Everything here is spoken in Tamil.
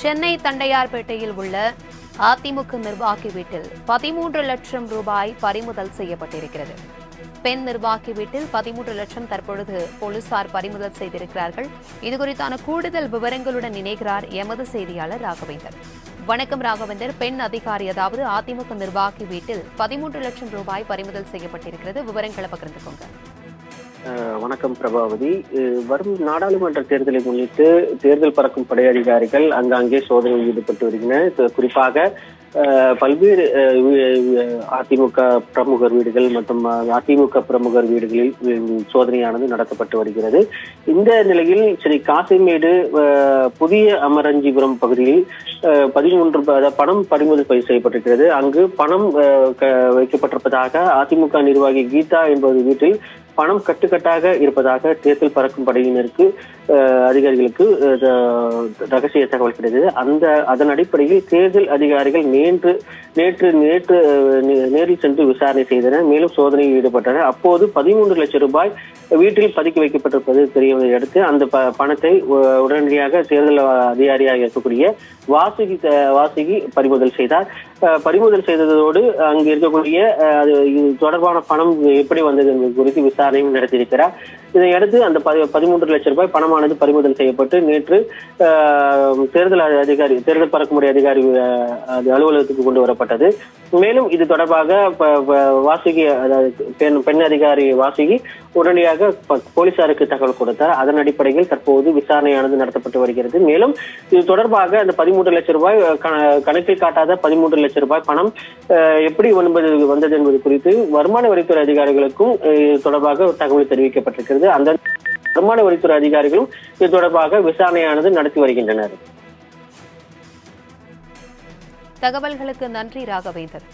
சென்னை தண்டையார்பேட்டையில் உள்ள அதிமுக நிர்வாகி வீட்டில் 13 லட்சம் ரூபாய் பறிமுதல் செய்யப்பட்டிருக்கிறது. பெண் நிர்வாகி வீட்டில் 13 லட்சம் தற்பொழுது போலீசார் பறிமுதல் செய்திருக்கிறார்கள். இதுகுறித்தான கூடுதல் விவரங்களுடன் இணைகிறார் எமது செய்தியாளர் ராகவேந்தர். வணக்கம் ராகவேந்தர். பெண் அதிகாரி அதாவது அதிமுக நிர்வாகி வீட்டில் 13 லட்சம் ரூபாய் பறிமுதல் செய்யப்பட்டிருக்கிறது. விவரங்களை பகிர்ந்துக்கோங்க. வணக்கம் பிரபாவதி. வரும் நாடாளுமன்ற தேர்தலை முன்னிட்டு தேர்தல் பறக்கும் படை அதிகாரிகள் அங்காங்கே சோதனையில் ஈடுபட்டு வருகின்றனர். குறிப்பாக பல்வேறு அதிமுக பிரமுகர் வீடுகள் மற்றும் அதிமுக பிரமுகர் வீடுகளில் சோதனையானது நடத்தப்பட்டு வருகிறது. இந்த நிலையில் ஸ்ரீ காசிமேடு புதிய அமரஞ்சிபுரம் பகுதியில் 13 பணம் பறிமுதல் செய்யப்பட்டிருக்கிறது. அங்கு பணம் வைக்கப்பட்டிருப்பதாக அதிமுக நிர்வாகி கீதா என்பது வீட்டில் பணம் கட்டுக்கட்டாக இருப்பதாக தேர்தல் பறக்கும் படையினருக்கு அதிகாரிகளுக்கு ரகசிய தகவல் கிடைத்தது. அதன் அடிப்படையில் தேர்தல் அதிகாரிகள் நேற்று நேரில் சென்று விசாரணை செய்தனர். மேலும் சோதனையில் ஈடுபட்டனர். அப்போது 13 லட்சம் ரூபாய் வீட்டில் பதுக்கி வைக்கப்பட்டிருப்பது தெரியவதை அடுத்து அந்த பணத்தை உடனடியாக தேர்தல் அதிகாரியாக இருக்கக்கூடிய வாசுகி பறிமுதல் செய்தார். பறிமுதல் செய்ததோடு அங்கு இருக்கக்கூடிய இது தொடர்பான பணம் எப்படி வந்தது என்பது குறித்து விசாரணையும் நடத்தியிருக்கிறார். இதையடுத்து அந்த 13 லட்சம் ரூபாய் பணமானது பறிமுதல் செய்யப்பட்டு நேற்று தேர்தல் பறக்குமுறை அதிகாரி அலுவலகத்துக்கு கொண்டு வரப்பட்டது. மேலும் இது தொடர்பாக வாசுகி பெண் அதிகாரி வாசுகி உடனடியாக போலீசாருக்கு தகவல் கொடுத்தார். அதன் அடிப்படையில் தற்போது விசாரணையானது நடத்தப்பட்டு வருகிறது. மேலும் இது தொடர்பாக அந்த 13 லட்சம் ரூபாய் கணக்கில் காட்டாத 13 லட்சம் ரூபாய் பணம் எப்படி வந்தது என்பது குறித்து வருமான வரித்துறை அதிகாரிகளுக்கும் தொடர்பாக தகவல் தெரிவிக்கப்பட்டிருக்கிறது. அந்த வருமான வரித்துறை அதிகாரிகளும் இது தொடர்பாக விசாரணையானது நடத்தி வருகின்றனர். தகவல்களுக்கு நன்றி ராகவேந்தர்.